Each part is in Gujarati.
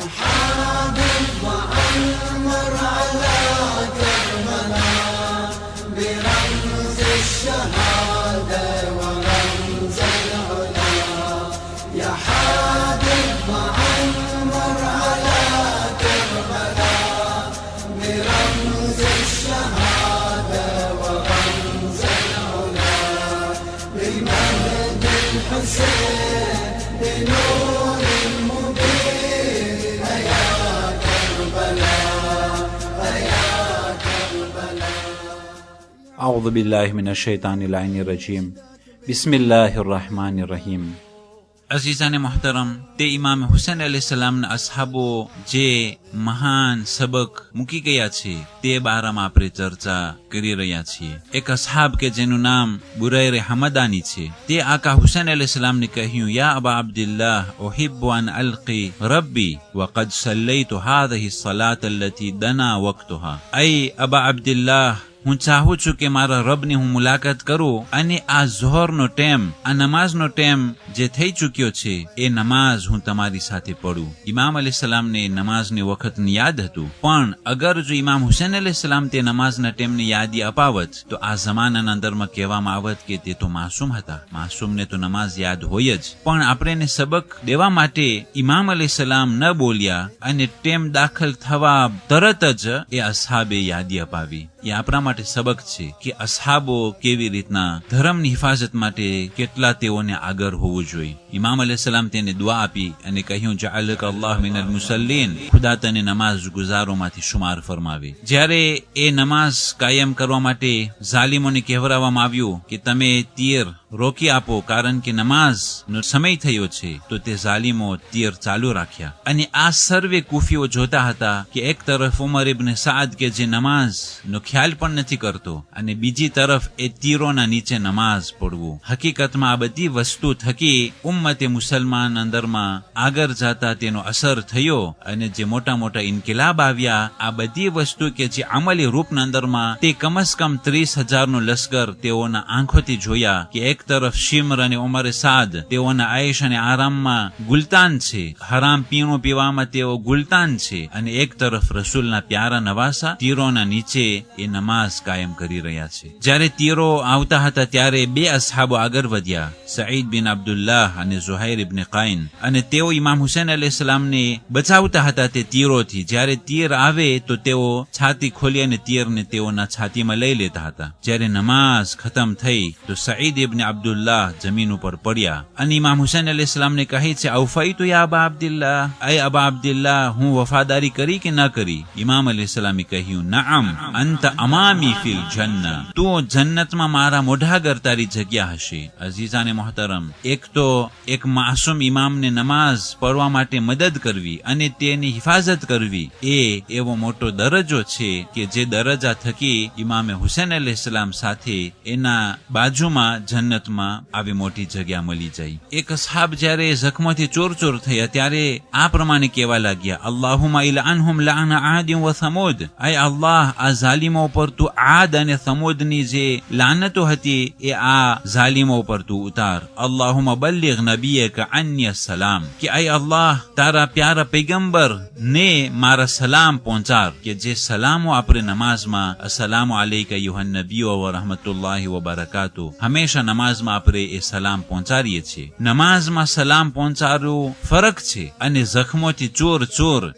حابب وعمر على كربلاء برمز الشهادة ورمز العلا يا حابب وعمر على كربلاء برمز الشهادة ورمز العلا للمهد الحسين بنور المبين يا كربلاء يا كربلاء. أعوذ بالله من الشيطان اللعين الرجيم. بسم الله الرحمن الرحیم. અઝીઝાને મોહતરમ, તે ઇમામ હુસૈન અલૈહિસ્સલામના અસહાબો જે મહાન સબક મૂકી ગયા છે તે બારામાં આપણે ચર્ચા કરી રહ્યા છીએ. એક અસહાબ કે જેનું નામ બુરૈર હમદાની છે, તે આકા હુસૈન અલૈહિસ્સલામને કહ્યું, યા અબા અબ્દુલ્લાહ ઉહિબ્બુ અન અલ્કી રબ્બી વકદ સલ્લૈતુ હાઝિહી સલાત અલ્લતી દના વક્તુહા. અય અબા અબ્દુલ્લાહ, હું ચાહું છું કે મારા રબની હું મુલાકાત કરું અને આ ઝોહરનો ટેમ, આ નમાઝનો ટેમ જે થઈ ચૂક્યો છે એ નમાઝ હું તમારી સાથે પઢું. ઇમામ અલૈહિસ્સલામને નમાઝની વખતની યાદ હતું, પણ અગર જો ઇમામ હુસૈન અલૈહિસ્સલામ તે નમાઝના ટેમની યાદી અપાવત તો આ જમાનાના અંદરમાં કહેવામાં આવત કે તે તો માસૂમ હતા. માસૂમને તો નમાઝ યાદ હોય જ, પણ આપણે એને સબક દેવા માટે ઇમામ અલૈહિસ્સલામ ન બોલ્યા અને ટેમ દાખલ થવા તરત જ એ અસહાબે યાદી અપાવી. એ આપણા માટે સબક છે કે અસહાબો કેવી રીતના ધર્મની હિફાજત માટે કેટલા તેઓને આગળ હોવું જોઈએ. ઇમામ અલૈહિસ્સલામ તેને દુઆ આપી અને કહ્યું, જઅલકા અલ્લાહ મિનલ મુસલ્લીન, ખુદા તને નમાઝ ગુજારોમાંથી શુમાર ફરમાવે. જ્યારે એ નમાઝ કાયમ કરવા માટે ઝાલિમોને કહેવરાવવામાં આવ્યું કે તમે તીર રોકી આપો કારણ કે નમાઝનો સમય થયો છે, તો તે ઝાલિમો તીર ચાલુ રાખ્યા. અને આ સર્વે કુફીઓ જોતા હતા કે એક તરફ ઉમર ઇબ્ન સાદ કે જે નમાઝનો ખ્યાલ પણ નથી કરતો અને બીજી તરફ એ તીરોના નીચે નમાઝ પઢવું. હકીકતમાં આ બધી વસ્તુ થકી ઉમ્મતે મુસલમાન અંદરમાં આગળ જતા તેનો અસર થયો અને જે મોટા મોટા ઇન્કિલાબ આવ્યા, આ બધી વસ્તુ કે જે અમલી રૂપના અંદરમાં તે કમસ કમ 30,000નો લશ્કર તેઓના આંખોથી જોયા કે એક તરફ શિમ્ર અને ઉમર સાદ તેઓના આયશ અને આરામમાં ગુલતાન છે, હરામ પીણું પીવામાં તેઓ ગુલતાન છે, અને એક તરફ રસૂલના પ્યારા નવાસા તીરોના નીચે એ નમાઝ કાયમ કરી રહ્યા છે. જ્યારે તીરો આવતા હતા ત્યારે બે અસહાબો આગળ વધ્યા, સઈદ બિન અબ્દુલ્લાહ અને ઝુહૈર ઇબ્ન કાઈન, અને તેઓ ઇમામ હુસૈન અલૈહિસ્સલામને બચાવતા હતા તે તીરોથી. જ્યારે તીર આવે તો તેઓ છાતી ખોલી અને તીરને તેઓના છાતીમાં લઈ લેતા હતા. જ્યારે નમાઝ ખતમ થઈ તો સઈદ ઇબ્ન અબ્દુલ્લાહ જમીન ઉપર પડ્યા અને ઇમામ હુસૈન અલૈહિસ્સલામને કહે છે, અવફૈતુ યા અબા અબ્દુલ્લાહ, અય અબા અબ્દુલ્લાહ, હું વફાદારી કરી કે ન કરી? ઇમામ અલૈહિસ્સલામે કહ્યું, નઅમ અંત અમામી ફિલ જન્નહ, તું જન્નતમાં મારા મોઢા આગળ તારી જગ્યા હશે. અઝીઝાને મોહતરમ, એક તો એક માસૂમ ઇમામને નમાઝ પઢવા માટે મદદ કરવી અને તેની હિફાજત કરવી એ એવો મોટો દરજ્જો છે કે જે દરજ્જા થકી ઇમામે હુસૈન અલૈહિસ્સલામ સાથે એના બાજુમાં જન્નતમાં આવી મોટી જગ્યા મળી જાય. એક અસહાબ જ્યારે જખ્મોથી ચોર થયા ત્યારે આ પ્રમાણે કહેવા લાગ્યા, અલ્લાહુમ્મા ઇલઅનહુમ લઅના આદિન વ સમૂદ, અય અલ્લાહ, આ ઝાલિમો ઉપર તું આદ અને સમૂદની જે લાનતો હતી એ આ ઝાલિમો ઉપર તું ઉતાર. અલ્લાહુમ્મા બલ્લિગ નબિયકા અન્ય સલામ, કે અય અલ્લાહ, તારા પ્યારા પૈગંબર ને મારા સલામ પહોંચાડ. કે જે સલામો આપણે નમાઝમાં અસલામુ અલૈકા અય્યુહન નબિય્યુ વ રહમતુલ્લાહિ વ બરકાતુહુ હંમેશા નમાઝમાં આપણે એ સલામ પહોંચાડીએ છીએ. નમાઝમાં સલામ પહોંચાડવું ફરક છે અને જખ્મોથી ચોર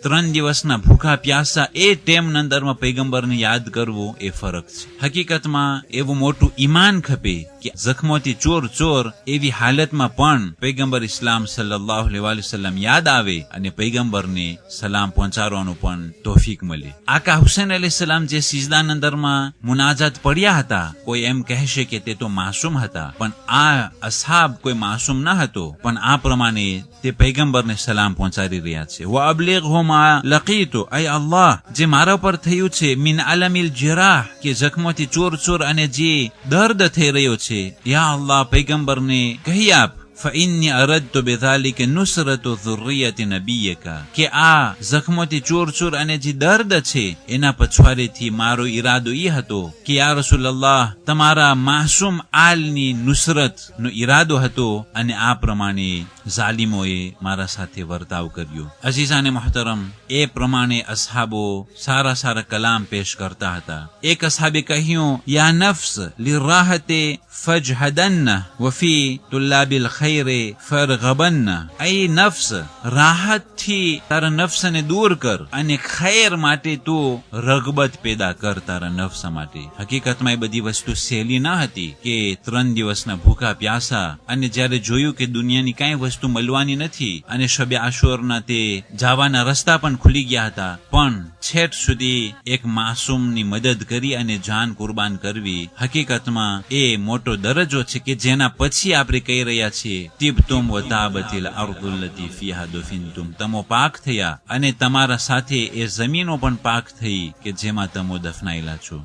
3 દિવસના ભૂખા પ્યાસા એ ટેમના અંદરમાં પૈગંબરને યાદ કરવું એ ફરક છે. હકીકતમાં એવું મોટું ઈમાન ખપે કે જખ્મોથી ચોર એવી હાલતમાં પણ પૈગંબર ઇસ્લામ સલ્લલ્લાહુ અલૈહિ વસલ્લમ યાદ આવે અને પૈગંબરને સલામ પહોંચાડવાનું પણ તોફીક મળે. આકા હુસૈન અલૈહિસ્સલામ જે સિજદાના અંદરમાં મુનાજાત પડ્યા હતા, કોઈ એમ કહેશે કે તે તો માસૂમ હતા, પણ આ અસહાબ કોઈ માસૂમ ન હતો, પણ આ પ્રમાણે તે પૈગંબરને સલામ પહોંચાડી રહ્યા છે. વ અબલિગહુ મા લકીતુ, અય અલ્લાહ, જે મારા પર થયું છે મિન અલમિલ જરાહ, કે જખ્મોથી ચોર અને જે દર્દ થઈ રહ્યો છે, યા અલ્લાહ, પૈગંબરને કહી આપ, فإني أردت بذلك نصرة ذرية نبيك, કે આ જખ્મોથી ચોર અને જે દર્દ છે એના પછવાડેથી મારો ઈરાદો એ હતો કે યા રસૂલલ્લાહ, તમારા માસૂમ આલની નુસરત નો ઈરાદો હતો અને આ પ્રમાણે ઝાલિમોએ મારા સાથે વર્તાવ કર્યો. અઝીઝાને મુહતરમ, એ પ્રમાણે અસહાબો સારા સારા કલામ પેશ કરતા હતા. એક અસહાબે કહ્યું, યા નફ્સ લિરાહતે ફજહદન્ન વફી તુલ્લાબિલ ખૈરે ફરગબન્ન. એ નફ્સ, રાહતથી તારા નફ્સને દૂર કર અને ખૈર માટે તું રગબત પેદા કર તારા નફ્સ માટે. હકીકતમાં એ બધી વસ્તુ સહેલી ન હતી કે 3 દિવસના ભૂખા પ્યાસા, અને જ્યારે જોયું કે દુનિયાની કાંઈ વસ્તુ મળવાની નથી અને શબે આશુરના તે જવાના રસ્તા પણ ખુલી ગયા હતા, પણ છેટ સુધી એક માસૂમની મદદ કરી અને જાન કુરબાન કરવી, હકીકતમાં એ મોટો દરજ્જો છે કે જેના પછી આપણે કહી રહ્યા છીએ, તિબતુમ વ તાબતિલ અર્દુલ્લતી ફીહા દુફિનતુમ. તમો પાક થયા અને તમારા સાથે એ જમીનો પણ પાક થઈ કે જેમાં તમો દફનાયેલા છો.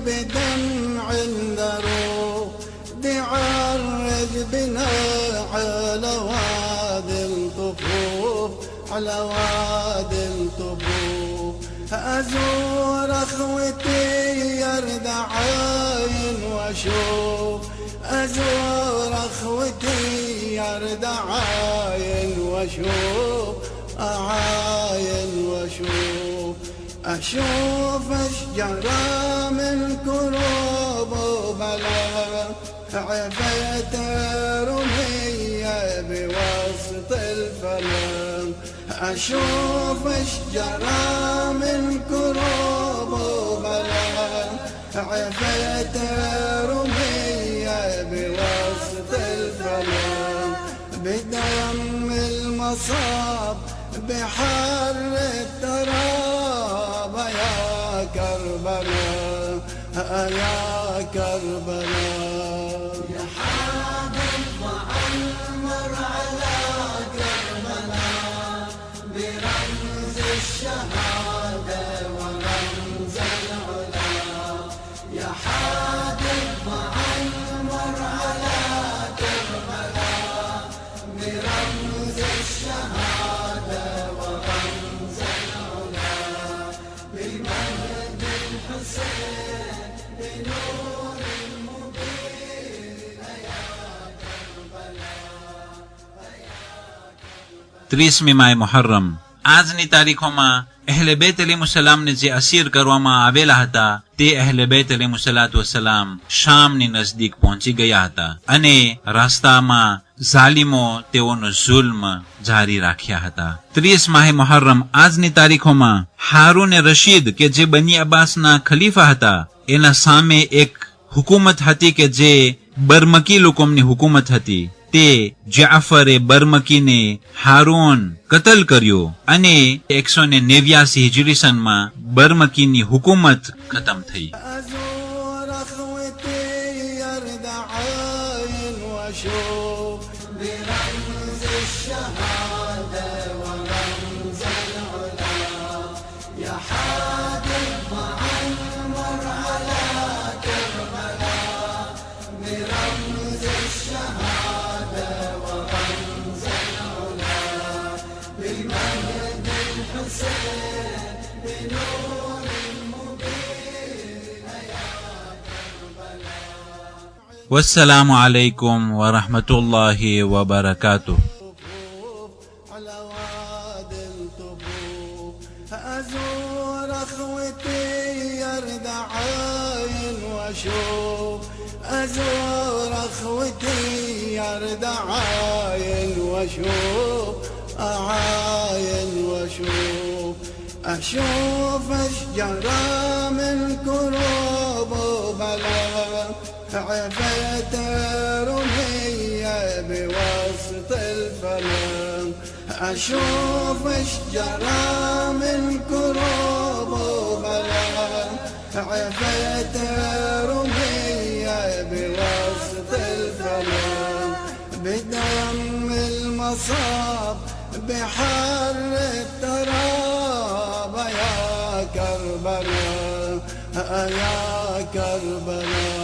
بدمع ذروب تعرج بنا على وادي الطفوف على وادي الطفوف. أزور أخوتي يرد عين واشوف أزور أخوتي يرد عين واشوف أعاين واشوف أشوف أشجارا من كروب وبلا عفيت رمية بوسط الفلم. أشوف أشجارا من كروب وبلا عفيت رمية بوسط الفلم. بدم المصاب بحر التراب يا كربلاء يا كربلاء. يا حامل معمر على كربلاء برمز الشهادة ورمز العلا. يا حامل معمر على كربلاء برمز الشهادة ورمز العلا. بالمجد الحسين بنور المبين يا كربلاء. 30મી માહ મુહર્રમ. આજની તારીખોમાં અહેલે બેત અલૈહિસ્સલામને જે અસીર કરવામાં આવેલા હતા, તે અહેલે બેત અલૈહિસ્સલામ શામની નજદીક પહોંચી ગયા હતા અને રસ્તામાં ઝાલિમો તેઓનો જુલ્મ જારી રાખ્યા હતા. 30 માહ મુહર્રમ આજની તારીખોમાં હારૂન રશીદ કે જે બની અબ્બાસના ખલીફા હતા, એના સામે એક હુકુમત હતી કે જે બરમકી લોકોની હુકુમત હતી. તે જાફરે બરમકીને હારૂન કતલ કર્યો અને 189 હિજરી સનમાં બરમકીની હુકુમત ખતમ થઈ. أزور أخوتي يرد عين واشوف برمز الشهادة ورمز العلا. يا حامل معمر على كربلاء برمز الشهادة ورمز العلا. بالمجد الحسين بنور المبين يا كربلاء. والسلام عليكم ورحمة الله وبركاته. على وادي الطفوف. أزور أخوتي يرد عين واشوف أزور أخوتي يرد عين واشوف أعاين واشوف أشوف أشجارا من كروب وبلا عفيت رمية بوسط الفلم. أشوف أشجارا من كروب وبلا عفيت رمية بوسط الفلم. بدم المصاب بحر التراب يا كربلاء يا كربلاء.